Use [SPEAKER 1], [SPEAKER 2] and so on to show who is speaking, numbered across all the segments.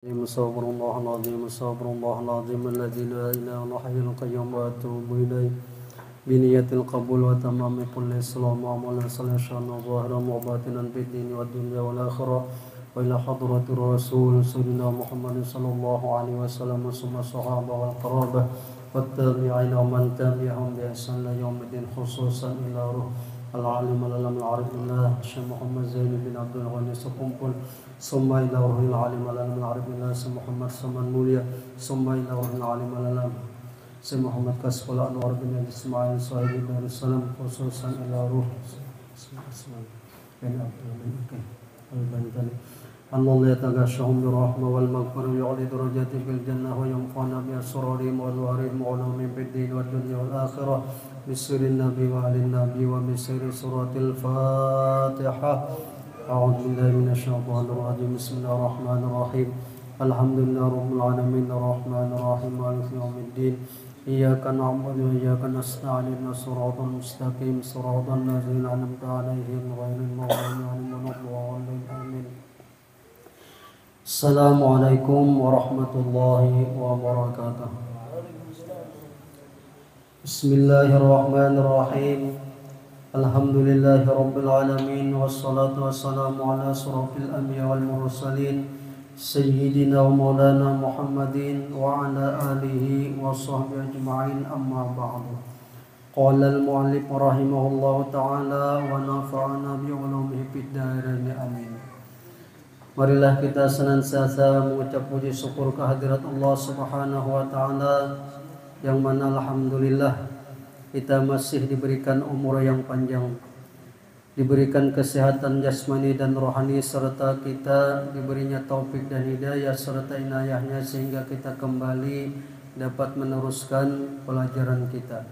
[SPEAKER 1] صبر الله العظيم صبر الله العظيم الذي لا إله إلا حي القيوم وأتوب إليه بنية القبول وتمام كل إسلام وعمل صالح ظاهرا وباطنا في الدين والدنيا والآخرة وإلى حضرة الرسول سيدنا محمد صلى الله عليه وسلم ثم الصحابة والقرابة والتابعين ومن تبعهم بإحسان إلى يوم الدين خصوصا إلى روح العالم العلم العارف بالله الشيخ محمد زين بن عبد الغني سقمبل ثم إلى روح العالم العلم العارف بالله الشيخ محمد سمان موليا ثم إلى روح العالم العلم الشيخ محمد كسب الأنوار بن إسماعيل صاحب دار السلام خصوصا إلى روح بن عبد البنتلي الله يتغشهم بالرحمة والمغفرة ويعلي درجاتهم في الجنة وينفعنا بأسرارهم وأنوارهم وعلومهم في الدين والدنيا والآخرة بسر النبي وعلى النبي وبسر سورة الفاتحة أعوذ بالله من الشيطان الرجيم بسم الله الرحمن الرحيم الحمد لله رب العالمين الرحمن الرحيم مالك يوم الدين إياك نعبد وإياك نستعين اهدنا الصراط المستقيم صراط الذين أنعمت عليهم غير المغضوب عليهم ولا الضالين آمين. Assalamualaikum warahmatullahi wabarakatuh. Bismillahirrahmanirrahim. Alhamdulillahi rabbil alamin wassalatu wassalamu ala asrofil anbiya wal mursalin sayyidina wa maulana Muhammadin wa ala alihi wa sahbihi ajma'in amma ba'du. Qala al-mu'allif rahimahullahu ta'ala wa nafa'ana bi ulumihi fid dharain amin. Marilah kita senantiasa mengucap puji syukur kehadirat Allah Subhanahu wa taala yang mana alhamdulillah kita masih diberikan umur yang panjang, diberikan kesehatan jasmani dan rohani, serta kita diberinya taufik dan hidayah serta inayahnya sehingga kita kembali dapat meneruskan pelajaran kita.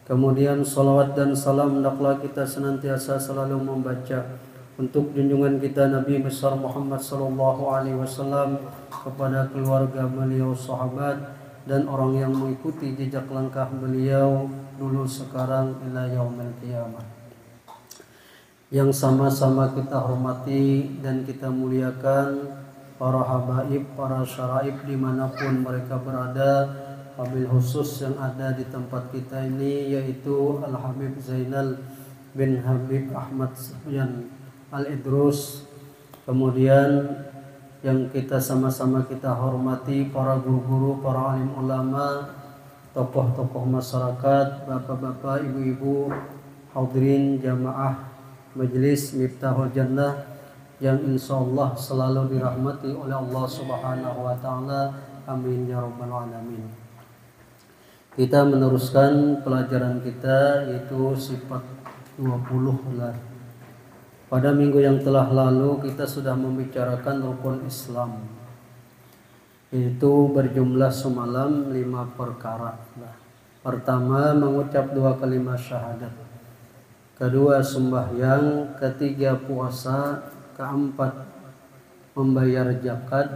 [SPEAKER 1] Kemudian salawat dan salam hendaklah kita senantiasa selalu membaca untuk junjungan kita Nabi besar Muhammad sallallahu alaihi wasallam, kepada keluarga beliau, sahabat dan orang yang mengikuti jejak langkah beliau dulu sekarang ila yaumil qiyamah. Yang sama-sama kita hormati dan kita muliakan para habaib, para syaraib dimanapun mereka berada, wabil khusus yang ada di tempat kita ini yaitu Al-Habib Zainal bin Habib Ahmad Sufyan Al-Idrus, kemudian yang kita sama-sama kita hormati para guru-guru, para alim ulama, tokoh-tokoh masyarakat, bapak-bapak, ibu-ibu, hadirin jamaah majelis Miftahul Jannah yang insyaallah selalu dirahmati oleh Allah Subhanahu wa taala. Amin ya rabbal alamin. Kita meneruskan pelajaran kita yaitu sifat 20 lah. Pada minggu yang telah lalu kita sudah membicarakan rukun Islam, yaitu berjumlah semalam 5 perkara. Pertama, mengucap 2 kalimat syahadat. Kedua, sembahyang. Ketiga, puasa. Keempat, membayar zakat.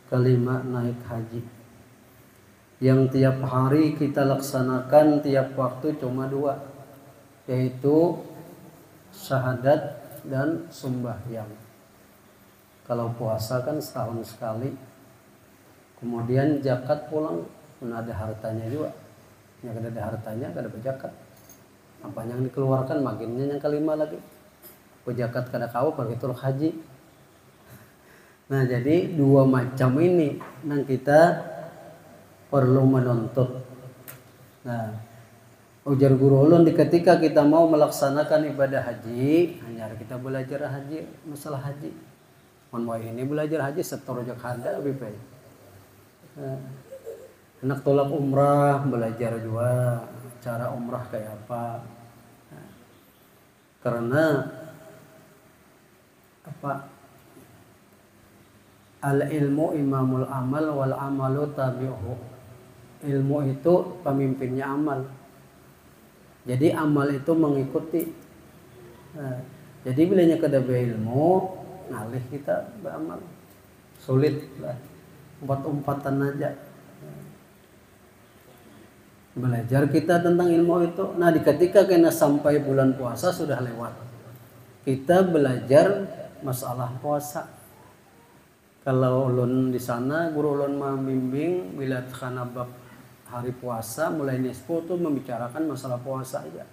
[SPEAKER 1] Kelima, naik haji. Yang tiap hari kita laksanakan tiap waktu cuma 2, yaitu syahadat dan sembahyang. Kalau puasa kan setahun sekali. Kemudian zakat pulang pun ada hartanya juga. Yang ada hartanya kada berzakat. Apa yang dikeluarkan makinnya yang kelima lagi. Zakat kada kau begitu haji. Nah, jadi 2 macam ini yang kita perlu menuntut. Nah, ujar guru ulun ketika kita mau melaksanakan ibadah haji, hanya kita belajar haji, masalah haji. Mau ini belajar haji setor jak hada lebih baik. Anak tolak umrah belajar juga cara umrah kayak apa. Karena apa? Al ilmu imamul amal wal amalu tabi'uhu. Ilmu itu pemimpinnya amal. Jadi amal itu mengikuti. Jadi bilanya kada berilmu, ngalih kita beramal. Sulit lah. Umpat-umpatan aja. Belajar kita tentang ilmu itu. Nah, ketika kena sampai bulan puasa sudah lewat. Kita belajar masalah puasa. Kalau ulun di sana guru ulun membimbing bila kana bab hari puasa mulai nisfu tuh membicarakan masalah puasa aja.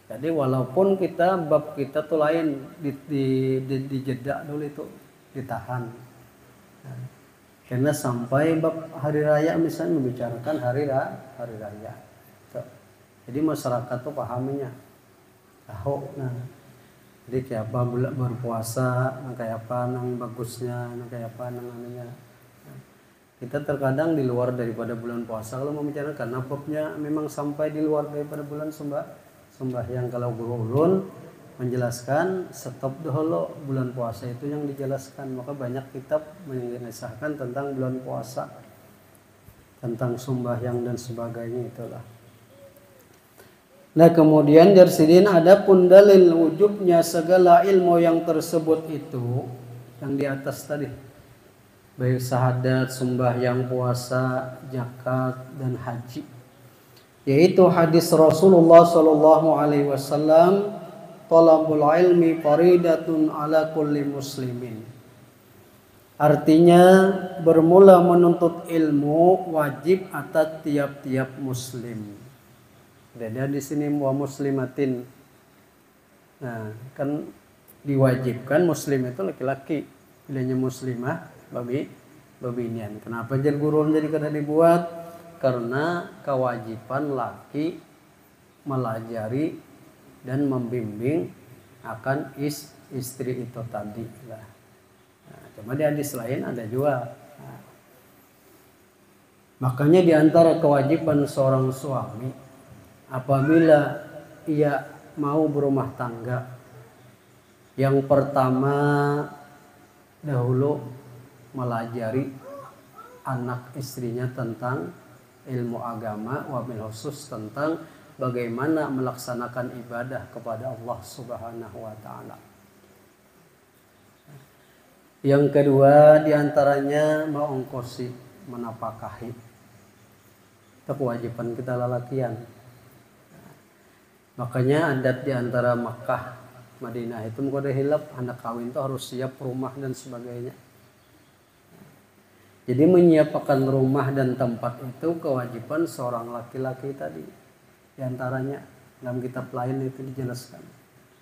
[SPEAKER 1] Jadi walaupun bab kita tuh lain di jeda dulu itu ditahan. Nah, karena sampai bab hari raya misalnya membicarakan hari raya. So, jadi masyarakat tuh pahaminya. Tahu nah. Jadi kayak apa berpuasa, kayak apa nang bagusnya, kayak apa nang anunya. Kita terkadang di luar daripada bulan puasa kalau membicarakan karena babnya memang sampai di luar daripada bulan sembahyang. Kalau guru ulun menjelaskan stop dulu bulan puasa itu yang dijelaskan, maka banyak kitab mengisahkan tentang bulan puasa, tentang sembahyang dan sebagainya itulah. Nah kemudian jarsidin ada pun dalil wujubnya segala ilmu yang tersebut itu yang di atas tadi, baik syahadat, sembahyang, puasa, zakat dan haji, yaitu hadis Rasulullah Shallallahu Alaihi Wasallam, talabul ilmi faridatun ala kulli muslimin. Artinya bermula menuntut ilmu wajib atas tiap-tiap muslim. Ada di sini wa muslimatin. Nah, kan diwajibkan muslim itu laki-laki. Bilanya muslimah babinian. Kenapa jadi guru jadi kada dibuat? Karena kewajiban laki melajari dan membimbing akan istri itu tadi lah. Nah, cuma di hadis lain ada juga. Nah, makanya di antara kewajiban seorang suami apabila ia mau berumah tangga, yang pertama dahulu melajari anak istrinya tentang ilmu agama, wabil khusus tentang bagaimana melaksanakan ibadah kepada Allah Subhanahu wa taala. Yang kedua diantaranya mengongkosi, menapakahi. Itu kewajiban kita lelakian. Makanya adat di antara Makkah Madinah itu mengkode hilap anak kawin itu harus siap rumah dan sebagainya. Jadi menyiapkan rumah dan tempat itu kewajiban seorang laki-laki tadi. Di antaranya dalam kitab lain itu dijelaskan.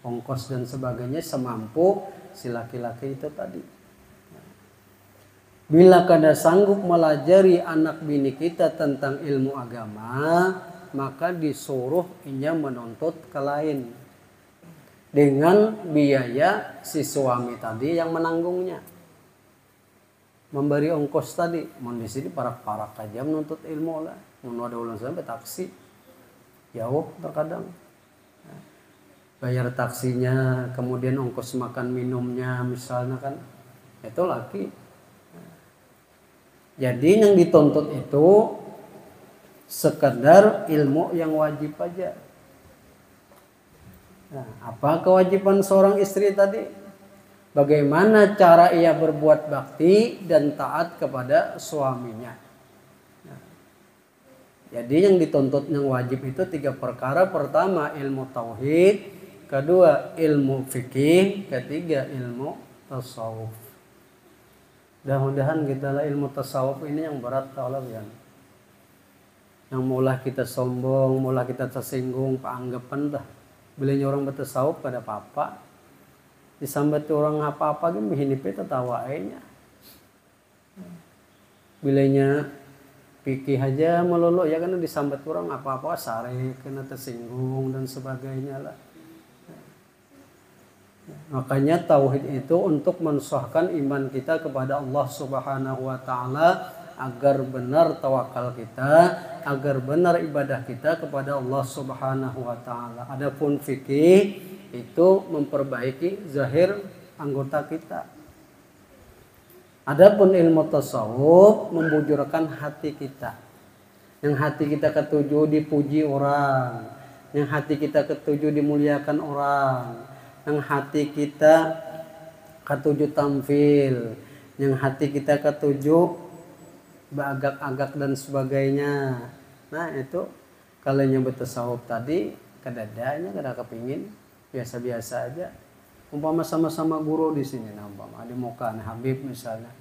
[SPEAKER 1] Ongkos dan sebagainya semampu si laki-laki itu tadi. Bila kada sanggup melajari anak bini kita tentang ilmu agama, maka disuruh inya menuntut ke lain dengan biaya si suami tadi yang menanggungnya, memberi ongkos tadi. Mau di sini parak-parak aja menuntut ilmu lah, mau ada ulang sampai taksi jauh terkadang, bayar taksinya, kemudian ongkos makan minumnya misalnya kan, itu laki. Jadi yang dituntut itu sekedar ilmu yang wajib aja. Nah, apa kewajiban seorang istri tadi? Bagaimana cara ia berbuat bakti dan taat kepada suaminya. Nah, jadi yang dituntut yang wajib itu 3 perkara. Pertama ilmu tauhid, kedua ilmu fikih, ketiga ilmu tasawuf. Mudah-mudahan kita lah ilmu tasawuf ini yang berat Allah ya. Yang mula kita sombong, mula kita tersinggung, anggapan dah. Bilanya orang bertasawuf pada apa-apa. Disambat orang apa-apa gitu hinipe tertawainnya. Bilanya pikir aja melulu ya kan disambat orang apa-apa sare kena tersinggung dan sebagainya lah. Makanya tauhid itu untuk mensahkan iman kita kepada Allah Subhanahu wa taala, agar benar tawakal kita, agar benar ibadah kita kepada Allah Subhanahu wa taala. Adapun fikih itu memperbaiki zahir anggota kita. Adapun ilmu tasawuf membujurkan hati kita. Yang hati kita ketuju dipuji orang, yang hati kita ketuju dimuliakan orang, yang hati kita ketuju tampil, yang hati kita ketuju beragak-agak dan sebagainya. Nah itu kalau yang bertasawuf tadi kadadanya kada kepingin biasa-biasa aja. Umpama sama-sama guru di sini, umpama di muka Habib misalnya,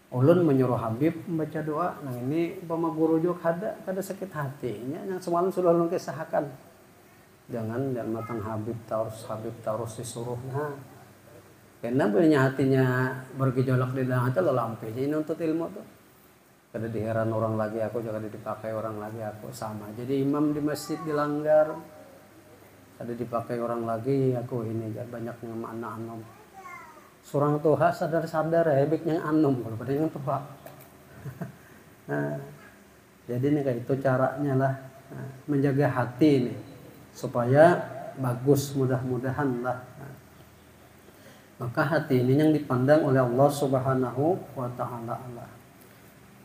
[SPEAKER 1] Ulun menyuruh Habib membaca doa. Nah ini umpama guru juga kada sakit hatinya yang semalam sudah ulun kisahkan. Jangan matang Habib terus disuruh. Nah, karena punya hatinya bergejolak di dalam hati lelampihnya ini untuk ilmu tuh. Kada diheran orang lagi aku, juga dipakai orang lagi aku sama. Jadi imam di masjid dilanggar, kada dipakai orang lagi aku ini banyak yang anak anom. Surang tuha sadar-sadar hebiknya anom kalau pada yang tuha. Nah, jadi ini kayak itu caranya lah menjaga hati ini supaya bagus mudah-mudahan lah. Maka hati ini yang dipandang oleh Allah Subhanahu wa taala.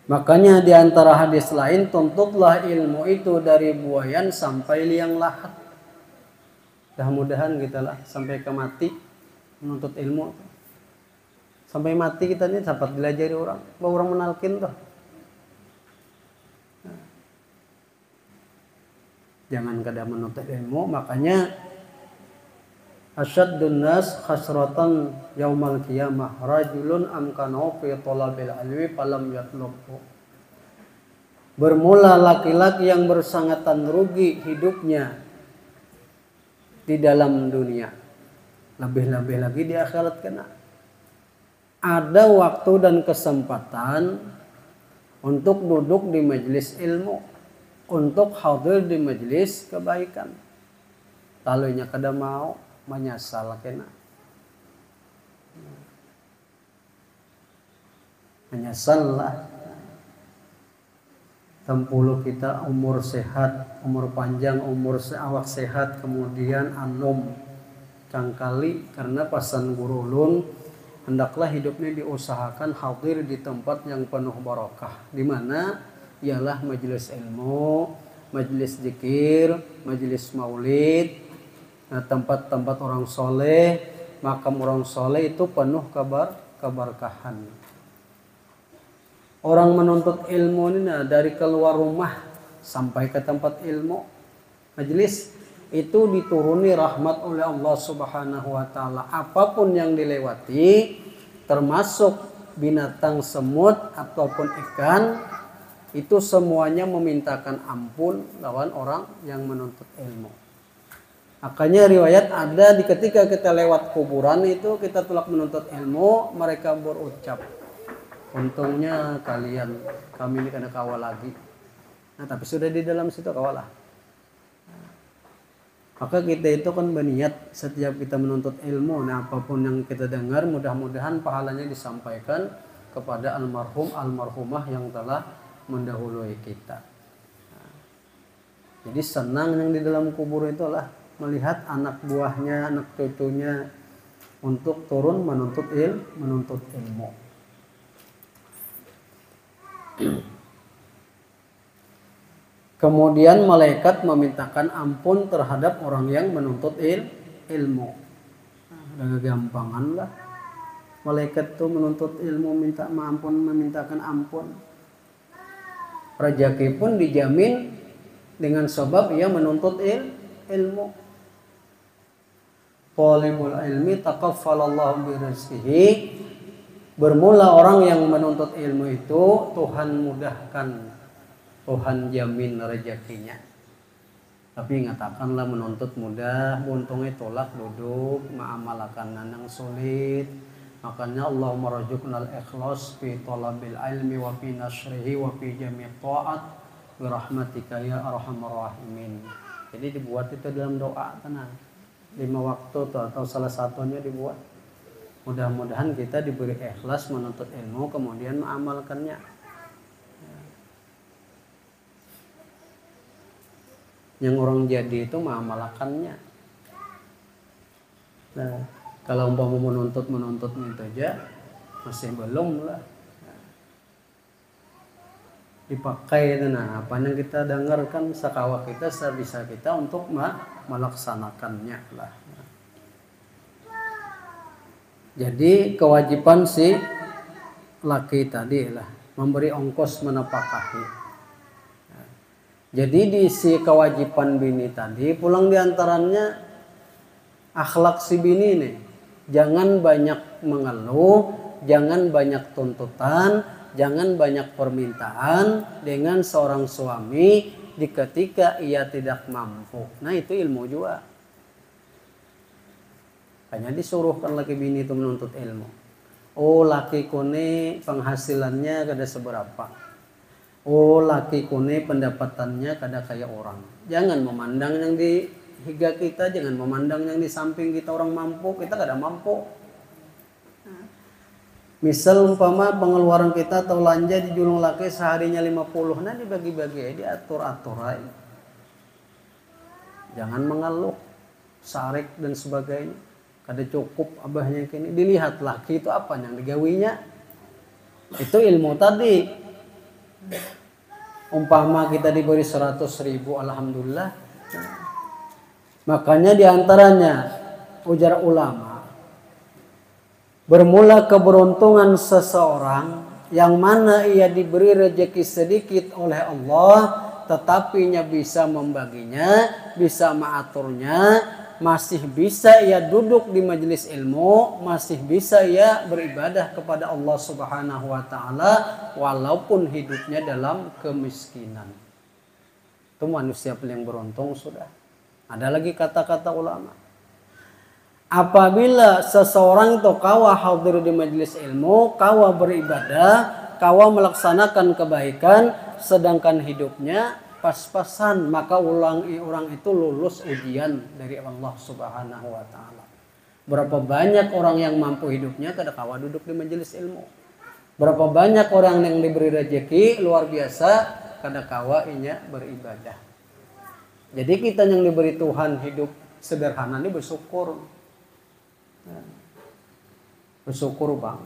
[SPEAKER 1] Makanya di antara hadis lain, tuntutlah ilmu itu dari buayan sampai liang lahat. Mudah-mudahan kita lah sampai ke mati menuntut ilmu. Sampai mati kita ini dapat belajar dari orang. Bahwa orang menalkin tuh. Jangan kada menuntut ilmu, makanya asyaddun nas khasratan yaumal qiyamah rajulun amkanahu fi talabil ilmi falam yatlubhu. Bermula laki-laki yang bersangatan rugi hidupnya di dalam dunia, lebih-lebih lagi di akhirat kena. Ada waktu dan kesempatan untuk duduk di majelis ilmu, untuk hadir di majelis kebaikan. Lalunya kada mau menyesal kena. Menyesal lah. Tempuluh kita umur sehat, umur panjang, awak sehat, kemudian anom cangkali karena pasan guru ulun hendaklah hidupnya diusahakan hadir di tempat yang penuh barokah, di mana ialah majelis ilmu, majelis zikir, majelis maulid, tempat-tempat orang soleh, makam orang soleh itu penuh keberkahan. Orang menuntut ilmu ini dari keluar rumah sampai ke tempat ilmu, majelis itu dituruni rahmat oleh Allah Subhanahu wa taala. Apapun yang dilewati, termasuk binatang semut ataupun ikan, itu semuanya memintakan ampun lawan orang yang menuntut ilmu. Makanya riwayat ada di ketika kita lewat kuburan itu kita tulak menuntut ilmu, mereka berucap, untungnya kami ini kena kawal lagi. Nah tapi sudah di dalam situ kawal lah. Maka kita itu kan berniat setiap kita menuntut ilmu, nah apapun yang kita dengar mudah-mudahan pahalanya disampaikan kepada almarhumah yang telah mendahului kita. Jadi senang yang di dalam kubur itulah melihat anak buahnya, anak cucunya untuk turun menuntut ilmu. Kemudian malaikat memintakan ampun terhadap orang yang menuntut ilmu. Udah gampangan lah. Malaikat tuh menuntut ilmu minta ampun, memintakan ampun. Rezeki pun dijamin dengan sebab ia menuntut ilmu. Talibul ilmi takaffalallahu birizqihi. Bermula orang yang menuntut ilmu itu Tuhan mudahkan, Tuhan jamin rezekinya. Tapi ngatakanlah menuntut mudah, untungnya tolak duduk, ma'amalakan yang sulit. Makanya Allahumma razuqnal ikhlas fi talabil ilmi wa fi nasrihi wa fi jami' ta'at bi rahmatika ya arhamar rahimin. Jadi dibuat itu dalam doa tenang. 5 waktu atau salah satunya dibuat. Mudah-mudahan kita diberi ikhlas menuntut ilmu kemudian mengamalkannya. Yang orang jadi itu mengamalkannya. Nah, kalau umpama menuntut itu aja masih belum lah. Dipakai itu nah apa yang kita dengarkan sakawa kita sebisa kita untuk melaksanakannya lah. Jadi kewajiban si laki tadi lah memberi ongkos menapakahi. Jadi di si kewajiban bini tadi pulang diantaranya akhlak si bini nih. Jangan banyak mengeluh, jangan banyak tuntutan, jangan banyak permintaan dengan seorang suami di ketika ia tidak mampu. Nah itu ilmu juga. Hanya disuruhkan laki bini itu menuntut ilmu. Oh laki kone penghasilannya kada seberapa. Oh laki kone pendapatannya kada kayak orang. Jangan memandang yang di higa kita, jangan memandang yang di samping kita orang mampu, kita kada mampu. Misal umpama pengeluaran kita atau belanja di julung laki seharinya 50, nah dibagi-bagi, diatur-atur aja. Jangan mengeluh, sarik dan sebagainya. Kada cukup abahnya kini. Dilihat laki itu apa yang digawinya. Itu ilmu tadi. Umpama kita diberi 100.000, alhamdulillah. Makanya diantaranya ujar ulama, bermula keberuntungan seseorang yang mana ia diberi rezeki sedikit oleh Allah, tetapi ia bisa membaginya, bisa mengaturnya, masih bisa ia duduk di majelis ilmu, masih bisa ia beribadah kepada Allah Subhanahu wa taala walaupun hidupnya dalam kemiskinan. Itu manusia paling beruntung sudah. Ada lagi kata-kata ulama. Apabila seseorang itu kawa hadir di majelis ilmu, kawa beribadah, kawa melaksanakan kebaikan, sedangkan hidupnya pas-pasan, maka orang itu lulus ujian dari Allah Subhanahu wa taala. Berapa banyak orang yang mampu hidupnya kada kawa duduk di majelis ilmu. Berapa banyak orang yang diberi rezeki luar biasa kada kawa inya beribadah. Jadi kita yang diberi Tuhan hidup sederhana ini bersyukur. Bersyukur bang.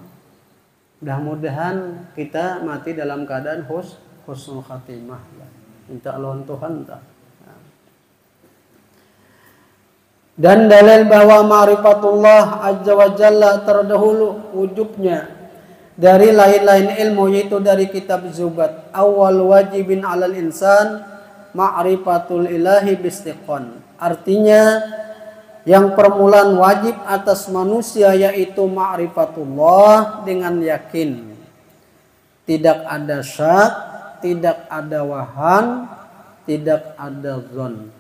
[SPEAKER 1] Mudah-mudahan kita mati dalam keadaan husnul khatimah. Minta Allah Tuhan tak. Dan dalil bahwa ma'rifatullah azza wa jalla terdahulu wujubnya dari lain-lain ilmu, yaitu dari kitab Zubat. Awal wajibin alal insan ma'rifatul ilahi bistiqon. Artinya yang permulaan wajib atas manusia yaitu ma'rifatullah dengan yakin. Tidak ada syak, tidak ada wahan, tidak ada zon.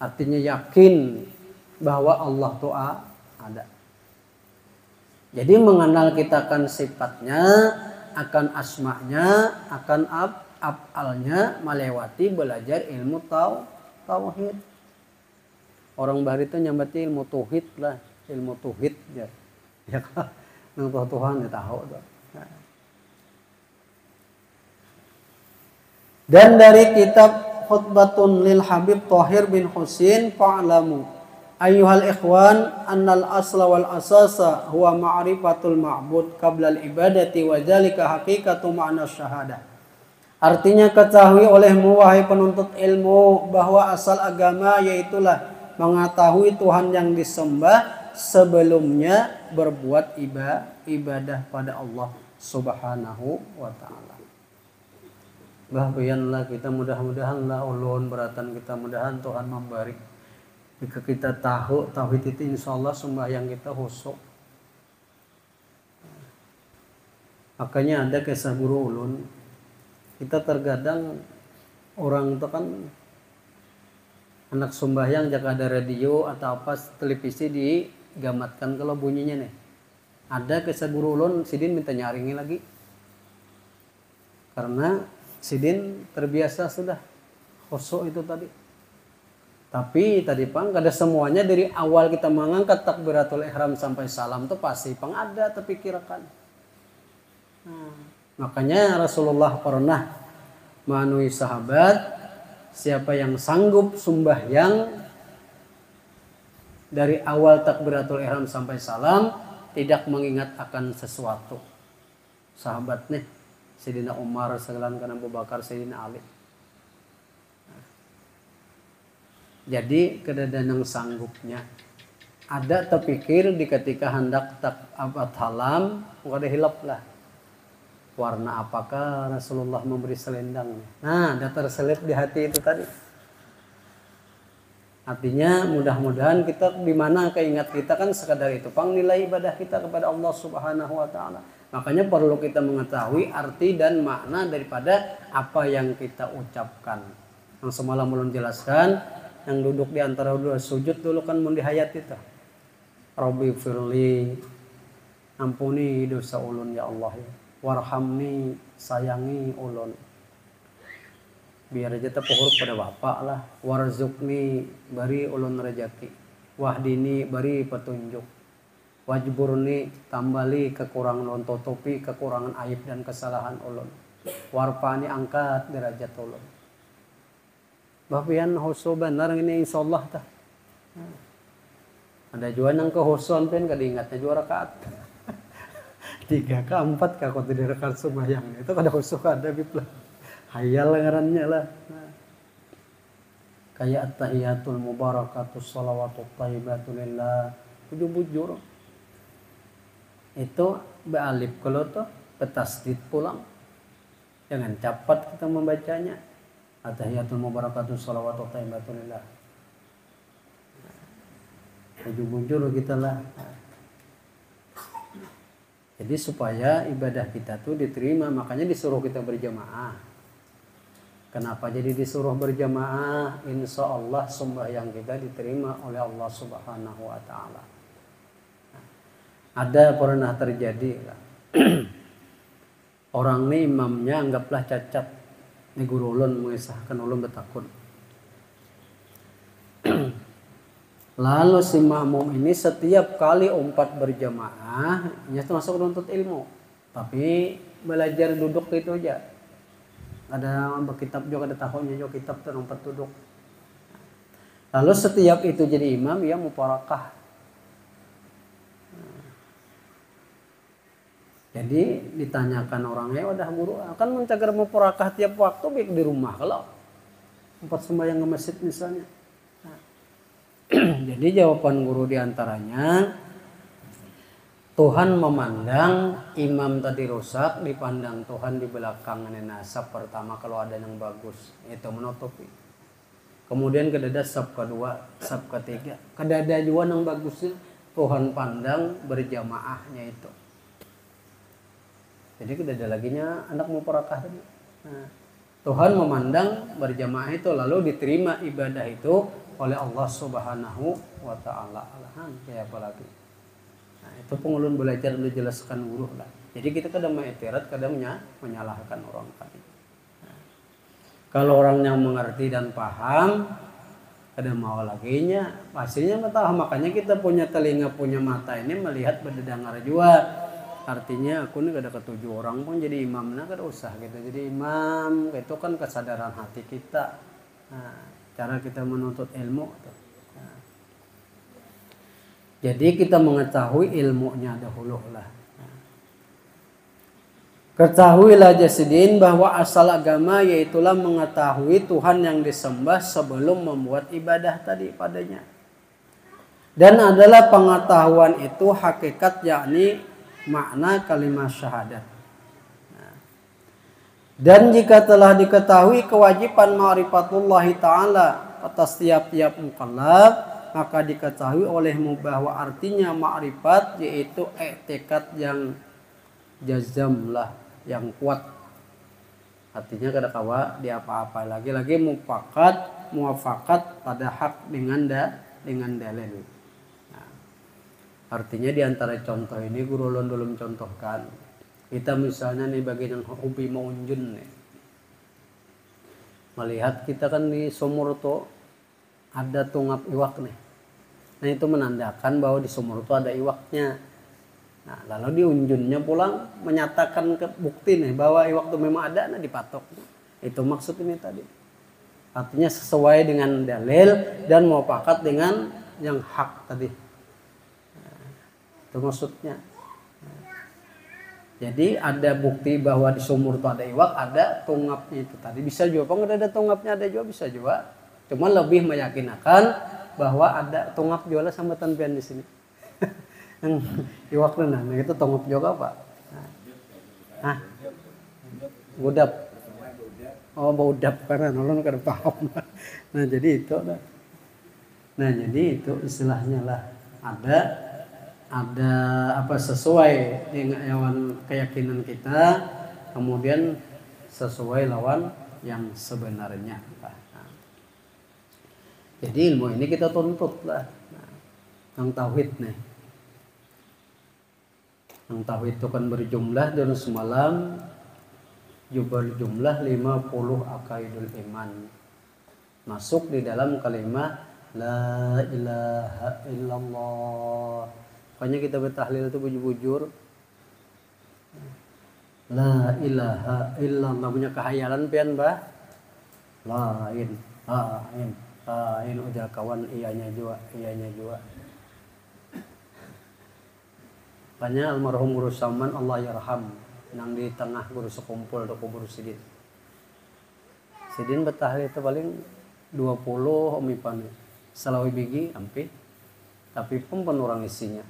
[SPEAKER 1] Artinya yakin bahwa Allah itu ada. Jadi mengenal kita akan sifatnya, akan asma'nya, akan af'alnya, melewati belajar ilmu tauhid. Orang baru itu nyambati ilmu tauhid lah, ilmu tauhid ya. Ya kan? Nang Tuhan ya tahu tuh. Dan dari kitab Khutbatun lil Habib Thahir bin Husin, fa'lamu ayyuhal ikhwan annal asla wal asasa huwa ma'rifatul ma'bud qabla al ibadati wa dzalika haqiqatu ma'na syahadah. Artinya ketahui olehmu wahai penuntut ilmu bahwa asal agama yaitulah mengetahui Tuhan yang disembah sebelumnya berbuat ibadah pada Allah Subhanahu wa taala. Bahwayanlah kita mudah-mudahanlah ulun beratan kita mudahan Tuhan memberi. Jika kita tahu tauhid itu insyaallah sembahyang kita khusyuk. Makanya ada kisah guru ulun. Kita terkadang orang itu kan anak sembahyang jika ada radio atau apa televisi digamatkan kalau bunyinya nih. Ada kisah guru ulun sidin minta nyaringi lagi. Karena sidin terbiasa sudah khusyuk itu tadi. Tapi tadi pang kada semuanya dari awal kita mengangkat takbiratul ihram sampai salam itu pasti pang ada terpikirkan. Makanya Rasulullah pernah manui sahabat, siapa yang sanggup sembahyang dari awal takbiratul ihram sampai salam tidak mengingat akan sesuatu. Sahabat nih Sayyidina Umar, segelan kan Abu Bakar, Sayyidina Ali. Jadi kedadanang sanggupnya. Ada terpikir di ketika hendak abad halam, ada hilap lah. Warna apakah Rasulullah memberi selendang? Nah, ada terselip di hati itu tadi. Artinya mudah-mudahan kita di mana keingat kita kan sekadar itu pang nilai ibadah kita kepada Allah Subhanahu wa taala. Makanya perlu kita mengetahui arti dan makna daripada apa yang kita ucapkan. Yang semalam belum jelaskan, yang duduk di antara dua sujud dulu kan mun di hayat itu. Rabbi firli, ampuni dosa ulun ya Allah ya. Warhamni, sayangi ulun. Biar aja teh huruf pada bapak lah. Warzukni, bari ulun rezeki. Wahdini, bari petunjuk. Wajburni, tambali kekurangan ulun, tutupi kekurangan aib dan kesalahan ulun. Warfani, angkat derajat ulun. Bapian husu benar ini insyaallah tah. Ada juga nang kehusuan pen kadingatnya juara rakaat. 3 ke 4 ka kau tidak rakaat sembahyang. Itu kada husu ada biplah. Hayal ngarannya lah. Kayak at-tahiyatul mubarakatus shalawatut thayyibatul lillah. Bujur-bujur. Itu bealif kalau tuh betasdid pulang. Jangan cepat kita membacanya. At-tahiyatul mubarakatus shalawatut thayyibatul lillah. Bujur-bujur kita lah. Jadi supaya ibadah kita tuh diterima, makanya disuruh kita berjamaah. Kenapa jadi disuruh berjamaah? Insya Allah sembahyang kita diterima oleh Allah Subhanahu wa taala. Ada pernah terjadi orang ini imamnya anggaplah cacat. Ini guru ulun mengisahkan ulun betakun. Lalu si makmum ini setiap kali umpat berjamaah, dia termasuk menuntut ilmu. Tapi belajar duduk itu aja. Ada kitab juga, ada tahunnya juga kitab terumpat duduk. Lalu setiap itu jadi imam, ia muparakah. Jadi ditanyakan orangnya, udah guru akan mencagar muparakah tiap waktu baik di rumah kalau empat sembahyang ke masjid misalnya. Jadi jawaban guru diantaranya, Tuhan memandang imam tadi rusak, dipandang Tuhan di belakang nasab pertama kalau ada yang bagus, itu menutupi. Kemudian kedada sab kedua, sab ketiga, kedada juga yang bagusnya Tuhan pandang berjamaahnya itu. Jadi kedada laginya anak muparakah tadi. Nah, Tuhan memandang berjamaah itu lalu diterima ibadah itu oleh Allah Subhanahu wa taala. Kayak apa lagi? Nah, itu pengulun belajar dulu jelaskan guru lah. Jadi kita kadang mengiktirat, kadang menyalahkan orang tadi. Nah, kalau orang yang mengerti dan paham, kadang mau laginya, pastinya tahu. Makanya kita punya telinga, punya mata ini melihat berdengar juga. Artinya aku ini ada ketujuh orang pun jadi imam, nah kada usah gitu. Jadi imam itu kan kesadaran hati kita. Nah, cara kita menuntut ilmu. Nah, jadi kita mengetahui ilmunya dahulu lah. Nah, ketahuilah jasidin bahwa asal agama yaitulah mengetahui Tuhan yang disembah sebelum membuat ibadah tadi padanya. Dan adalah pengetahuan itu hakikat yakni makna kalimat syahadat. Dan jika telah diketahui kewajiban ma'rifatullahi ta'ala atas tiap-tiap mukallaf, maka diketahui olehmu bahwa artinya ma'rifat yaitu i'tikad yang jazam lah, yang kuat. Artinya kada kawa di apa-apa lagi muafakat pada hak dengan dalil. Artinya di antara contoh ini guru ulun dulu mencontohkan. Kita misalnya nih bagian yang hobi maunjun nih. Melihat kita kan di sumur tuh ada tungap iwak nih. Nah itu menandakan bahwa di sumur tuh ada iwaknya. Nah lalu di unjunnya pulang menyatakan ke bukti nih bahwa iwak itu memang ada, nah dipatok. Itu maksud ini tadi. Artinya sesuai dengan dalil dan muafakat dengan yang hak tadi. Itu maksudnya. Jadi ada bukti bahwa di sumur itu ada iwak, ada tungapnya itu tadi. Bisa juga, kalau ada tungapnya ada juga bisa juga. Cuma lebih meyakinkan bahwa ada tungap juga sama tanpian di sini. Yang iwak nah itu tungap juga Pak. Nah. Budap. Oh, budap karena nolong kada paham. Nah, jadi itu dah. Nah jadi itu istilahnya lah ada apa sesuai dengan keyakinan kita, kemudian sesuai lawan yang sebenarnya. Nah, jadi ilmu ini kita tuntut lah. Nah, yang tauhid nih. Yang tauhid itu kan berjumlah dan semalam berjumlah 50 akaidul iman. Masuk di dalam kalimat la ilaha illallah. Makanya kita bertahlil itu bujur-bujur. La ilaha illallah, punya kehayalan pian bah. Lain udah kawan ianya juga. Makanya almarhum Guru Saman Allah yarham nang di tengah guru sekumpul atau guru Sidin. Sidin bertahlil itu paling 20 omipan. Salawi bigi hampir. Tapi pun orang isinya.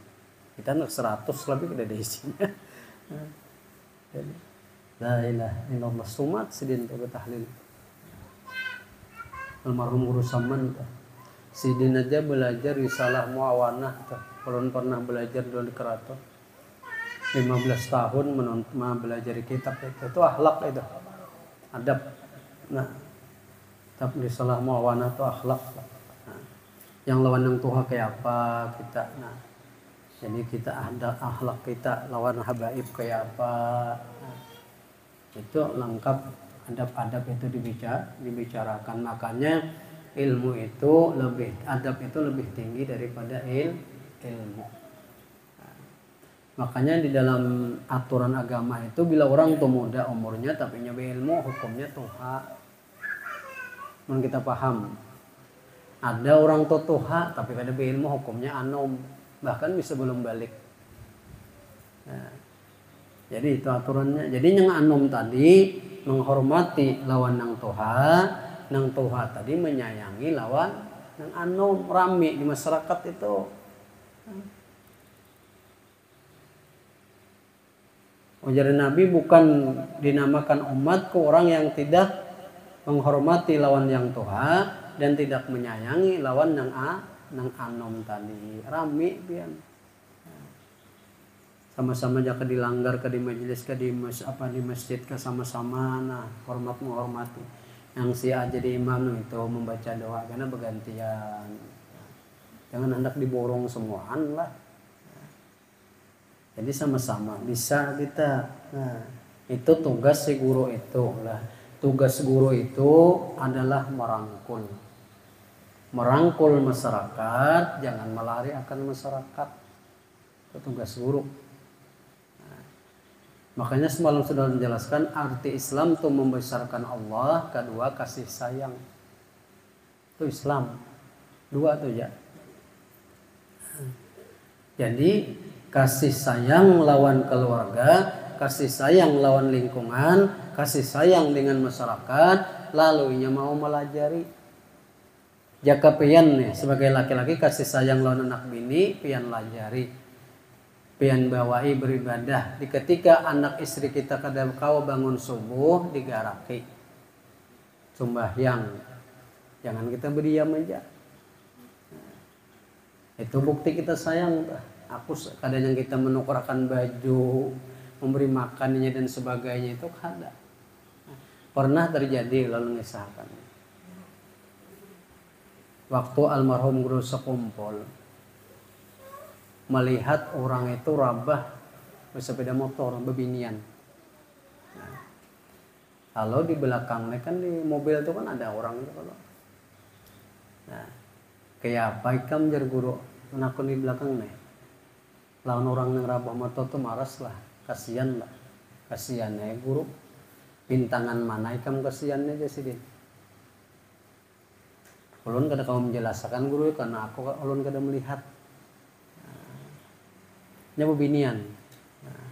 [SPEAKER 1] Kita nak 100 lebih ada isinya. La ilaha illallah sumat Sidin itu bertahlil. Almarhum Guru Saman Sidin aja belajar risalah muawanah tuh. Kalau pernah belajar dulu di keraton 15 tahun belajar kitab itu akhlak itu adab. Nah tapi risalah muawanah itu akhlak. Nah, yang lawan yang Tuhan kayak apa kita. Nah jadi kita ada akhlak kita lawan habaib kayak apa. Nah, itu lengkap adab-adab itu dibicarakan. Makanya ilmu itu adab itu lebih tinggi daripada ilmu. Nah, makanya di dalam aturan agama itu bila orang tuh muda umurnya tapi nyoba ilmu hukumnya tuha. Men kita paham. Ada orang tuh tuha tapi kada berilmu hukumnya anom, bahkan bisa belum balik. Nah, jadi itu aturannya. Jadi yang anom tadi menghormati lawan nang tuha tadi menyayangi lawan nang anom. Rami di masyarakat itu. Ujar Nabi bukan dinamakan umat ke orang yang tidak menghormati lawan yang tuha dan tidak menyayangi lawan nang anom tadi. Rami pian. Sama-sama jaka dilanggar ke di majelis ke di masjid ke sama-sama. Nah hormat menghormati. Yang si jadi imam itu membaca doa karena bergantian. Jangan hendak diborong semuaan lah. Jadi sama-sama bisa kita. Nah itu tugas si guru itu lah. Tugas guru itu adalah merangkul masyarakat, jangan melari akan masyarakat. Itu tugas guru. Nah, makanya semalam sudah menjelaskan arti Islam itu membesarkan Allah, kedua kasih sayang. Itu Islam. Dua tuh ya. Jadi kasih sayang lawan keluarga, kasih sayang lawan lingkungan, kasih sayang dengan masyarakat, lalu nya mau melajari. Jaka pian nih sebagai laki-laki kasih sayang lawan anak bini, pian lajari, pian bawai beribadah. Di ketika anak istri kita kada kau bangun subuh digaraki, sembahyang, jangan kita berdiam aja. Itu bukti kita sayang. Aku kadang yang kita menukarkan baju, memberi makannya dan sebagainya itu kada. Pernah terjadi lalu ngisahkan. Waktu almarhum guru sekumpul melihat orang itu rabah bersepeda motor bebinian. Nah, kalau di belakangnya kan di mobil itu kan ada orang itu kalau. Nah, kayak apa ikam jar guru menakun di belakang nih. Lawan orang yang rabah motor tuh maras lah, kasihan lah, kasihannya guru. Bintangan mana ikam kasihannya aja sih din. Ulun kada kau menjelaskan guru karena aku ulun kada melihat. Nyabu binian. Nah,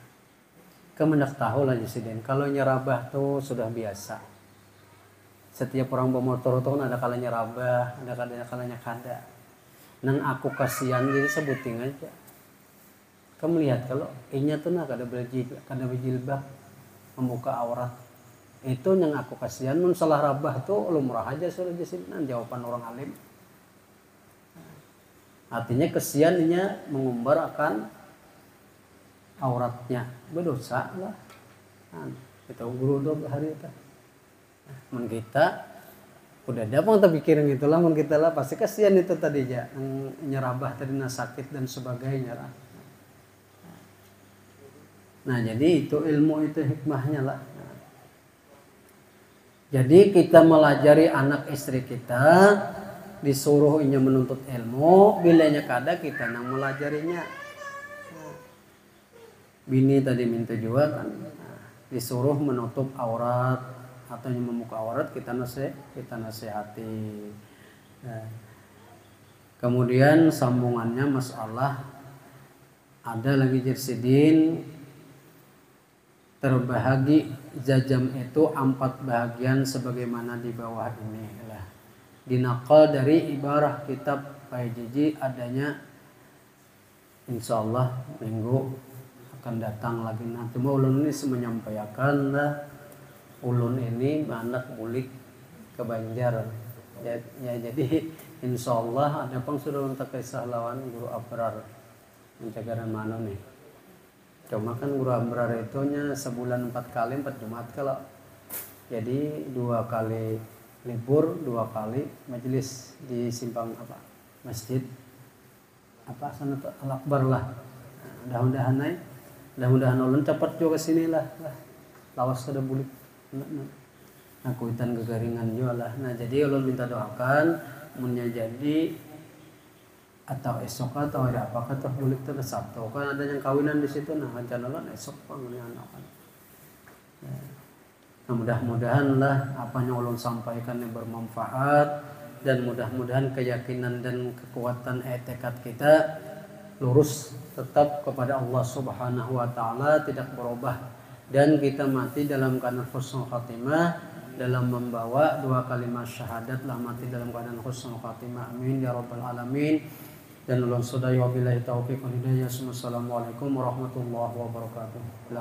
[SPEAKER 1] kamu hendak tahu lah Jesiden. Kalau nyerabah tuh sudah biasa. Setiap orang bermotor tuh kan ada kalanya rabah, ada kalanya kada. Nang aku kasihan jadi sebuting aja. Kamu lihat kalau inya tuh nak kada berjilbab membuka aurat. Itu yang aku kasihan. Mun salah rabah tuh lumrah aja sudah Jesiden. Jawaban orang alim. Artinya kesiannya mengumbar akan auratnya, berdosa lah. Kita guru dok hari itu. Mun kita udah ada pun terpikirin itulah, mun kita lah pasti kasihan itu tadi ya, nyerabah tadi sakit dan sebagainya lah. Nah jadi itu ilmu itu hikmahnya lah. Jadi kita melajari anak istri kita, disuruhnya menuntut ilmu, bilanya kada kita nang melajarinya. Bini tadi minta juga kan, disuruh menutup aurat atau membuka aurat, kita nasihati. Nah, kemudian sambungannya masalah ada lagi jersidin terbahagi jajam itu 4 bahagian sebagaimana di bawah ini lah. Dinaqal dari ibarah kitab Paijiji adanya insyaallah minggu akan datang lagi. Nanti mau ulun ini menyampaikan lah, ulun ini anak mulik ke Banjar ya, jadi insyaallah ada pang sudah untuk kisah lawan guru Abrar mencagaran mana nih. Cuma kan guru Abrar itu nya sebulan 4 kali 4 Jumat kalau jadi 2 kali libur, 2 kali majelis di simpang apa masjid apa sana Al-Akbar lah. Mudah-mudahan ulun cepat juga sini lah. Lawas kada bulik. Aku itan kegaringan juga lah. Nah jadi ulun minta doakan munnya jadi atau esok atau hari apa kata bulik tuh Sabtu kan ada yang kawinan di situ. Nah rencana ulun esok panggilnya anak kan. Nah mudah-mudahan lah apa yang ulun sampaikan yang bermanfaat dan mudah-mudahan keyakinan dan kekuatan tekad kita lurus tetap kepada Allah Subhanahu wa taala, tidak berubah, dan kita mati dalam keadaan husnul khatimah dalam membawa 2 kalimat syahadat lah, mati dalam keadaan husnul khatimah. Amin ya rabbal alamin. Dan ulun sudai wabillahi taufiq wal hidayah. Assalamualaikum warahmatullahi wabarakatuh.